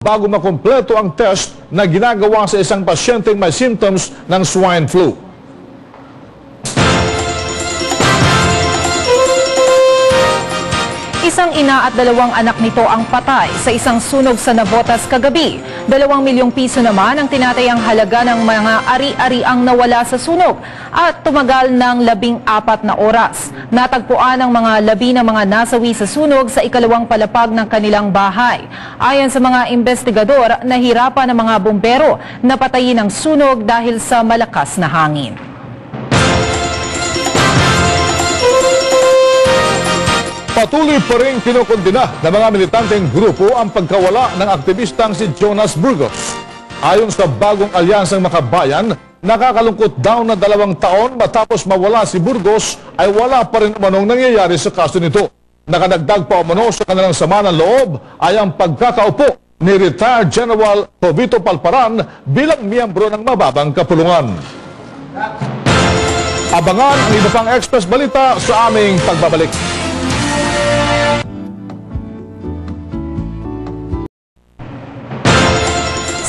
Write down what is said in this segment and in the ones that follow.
bago makumpleto ang test na ginagawa sa isang pasyenteng may symptoms ng swine flu. Isang ina at 2 anak nito ang patay sa isang sunog sa Navotas kagabi. 2 milyong piso naman ang tinatayang halaga ng mga ari-ariang nawala sa sunog at tumagal ng 14 na oras. Natagpuan ang mga labi ng mga nasawi sa sunog sa ikalawang palapag ng kanilang bahay. Ayon sa mga investigador, nahirapan ang mga bumbero na patayin ang sunog dahil sa malakas na hangin. Patuloy pa rin kinukondina ng mga militanteng grupo ang pagkawala ng aktivistang si Jonas Burgos. Ayon sa bagong alyansang Makabayan, nakakalungkot daw na 2 taon matapos mawala si Burgos ay wala pa rin umanong nangyayari sa kaso nito. Nakadagdag pa umano sa kanilang sama ng loob ay ang pagkakaupo ni Retired General Jovito Palparan bilang miyembro ng mababang kapulungan. Abangan ang iba pang Express Balita sa aming pagbabalik.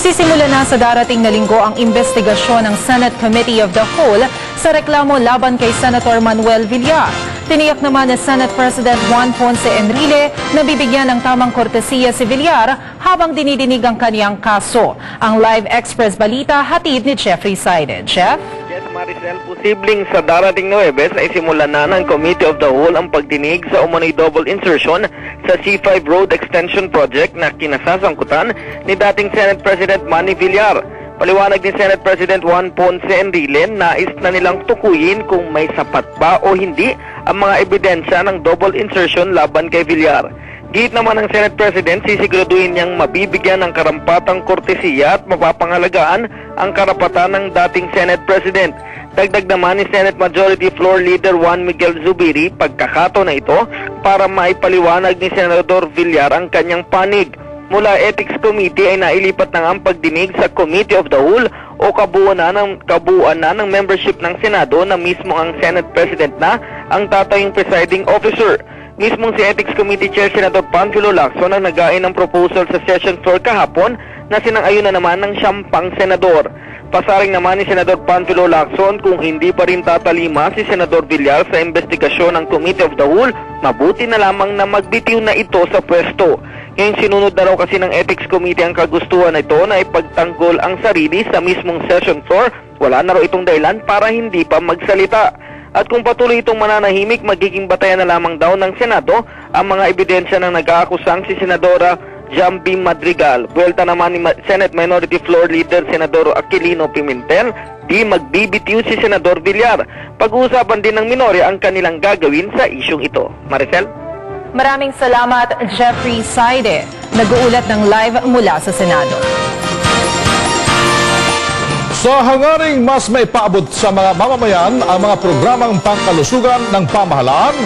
Sisimula na sa darating na linggo ang investigasyon ng Senate Committee of the Whole sa reklamo laban kay Senator Manuel Villar. Tiniyak naman ni Senate President Juan Ponce Enrile na bibigyan ng tamang kortesiya si Villar habang dinidinig ang kaniyang kaso. Ang Live Express Balita hatid ni Jeffrey Saide. Jeff? Maricel, posibleng sa darating na Huwebes na isimula na ng Committee of the Whole ang pagdinig sa umano'y double insertion sa C5 Road Extension Project na kinasasangkutan ni dating Senate President Manny Villar. Paliwanag ni Senate President Juan Ponce Enrile, nais na nilang tukuyin kung may sapat ba o hindi ang mga ebidensya ng double insertion laban kay Villar. Git naman ng Senate President, sisiguraduhin niyang mabibigyan ng karampatang kortesiya at mapapangalagaan ang karapatan ng dating Senate President. Dagdag naman ni Senate Majority Floor Leader Juan Miguel Zubiri pagkakataon na ito para maipaliwanag ni Senador Villar ang kanyang panig. Mula Ethics Committee ay nailipat na ang pagdinig sa Committee of the Whole o kabuuan na ng membership ng Senado na mismo ang Senate President na ang tatayong presiding officer. Mismong si Ethics Committee Chair Senador Panfilo Lacson ang nagain ng proposal sa session floor kahapon na sinang-ayon na naman ng 10 senador. Pasaring naman ni Senador Panfilo Lacson kung hindi pa rin tatalima si Senador Villar sa investigasyon ng Committee of the Whole, mabuti na lamang na magbitiw na ito sa pwesto. Ngayon sinunod na raw kasi ng Ethics Committee ang kagustuhan na ito na ipagtanggol ang sarili sa mismong session floor. Wala na raw itong dahilan para hindi pa magsalita. At kung patuloy itong mananahimik, magiging batayan na lamang daw ng Senado ang mga ebidensya ng nag-aakusang si Senadora Jambi Madrigal. Buwelta naman ni Senate Minority Floor Leader Senador Aquilino Pimentel, di magbibitiw si Senador Villar. Pag-uusapan din ng minorya ang kanilang gagawin sa isyong ito. Maricel? Maraming salamat, Jeffrey Saide. Nag-uulat ng live mula sa Senado. Sa hangaring mas may paabot sa mga mamamayan ang mga programang pangkalusugan ng pamahalaan,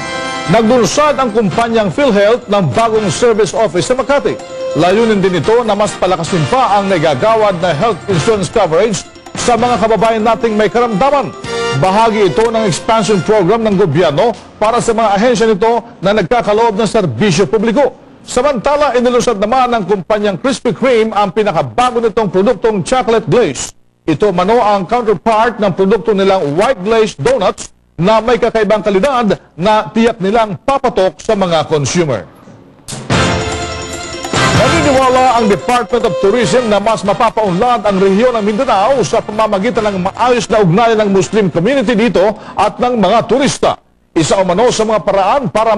naglunsad ang kumpanyang PhilHealth ng bagong service office sa Makati. Layunin din ito na mas palakasin pa ang nagagawad na health insurance coverage sa mga kababayan nating may karamdaman. Bahagi ito ng expansion program ng gobyerno para sa mga ahensya nito na nagkakaloob ng serbisyo publiko. Samantala, inilunsad naman ng kumpanyang Krispy Kreme ang pinakabago nitong produktong chocolate glaze. Ito mano ang counterpart ng produkto nilang white glazed donuts na may kakaibang kalidad na tiyak nilang papatok sa mga consumer. Naniniwala ang Department of Tourism na mas mapapaunlad ang rehiyon ng Mindanao sa pamamagitan ng maayos na ugnayan ng Muslim community dito at ng mga turista. Isa umano sa mga paraan para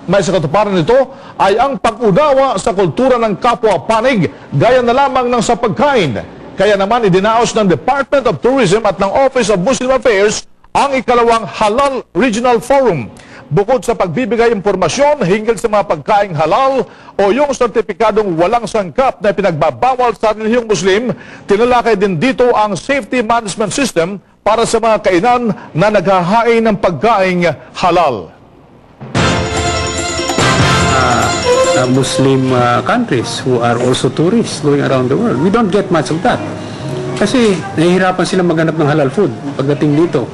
maisakatuparan nito ay ang pag-unawa sa kultura ng kapwa-panig gaya na lamang ng sa pagkain. Kaya naman idinaos ng Department of Tourism at ng Office of Muslim Affairs ang ikalawang Halal Regional Forum. Bukod sa pagbibigay impormasyon hinggil sa mga pagkaing halal o yung sertipikadong walang sangkap na pinagbabawal sa relihiyong Muslim, tinalakay din dito ang safety management system para sa mga kainan na naghahain ng pagkaing halal. Muslim countries who are also tourists going around the world. We don't get much of that. Kasi nahihirapan sila maghanap ng halal food pagdating dito.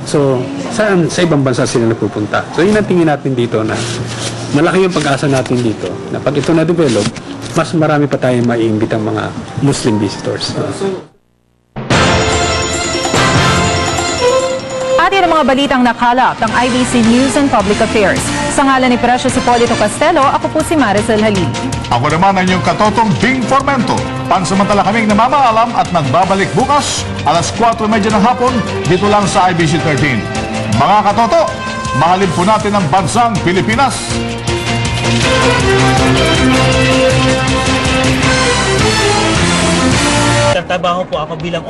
So, sa ibang bansa sila napupunta. So, yun ang tingin natin dito na malaki yung pag-asa natin dito. Na pag ito na-develop, mas marami pa tayong maiimbit ang mga Muslim visitors. At yan ang mga balitang nakalap ng IBC News and Public Affairs. Sa ngalan ni Precious Hipolito Castelo, ako po si Maricel Halil. Ako naman ang inyong katotong Bing Formento. Pansamantala kaming namamaalam at nagbabalik bukas alas 4:30 ng hapon dito lang sa IBC 13. Mga katoto, mahalin po natin ang bansang Pilipinas. Nagtrabaho po ako bilang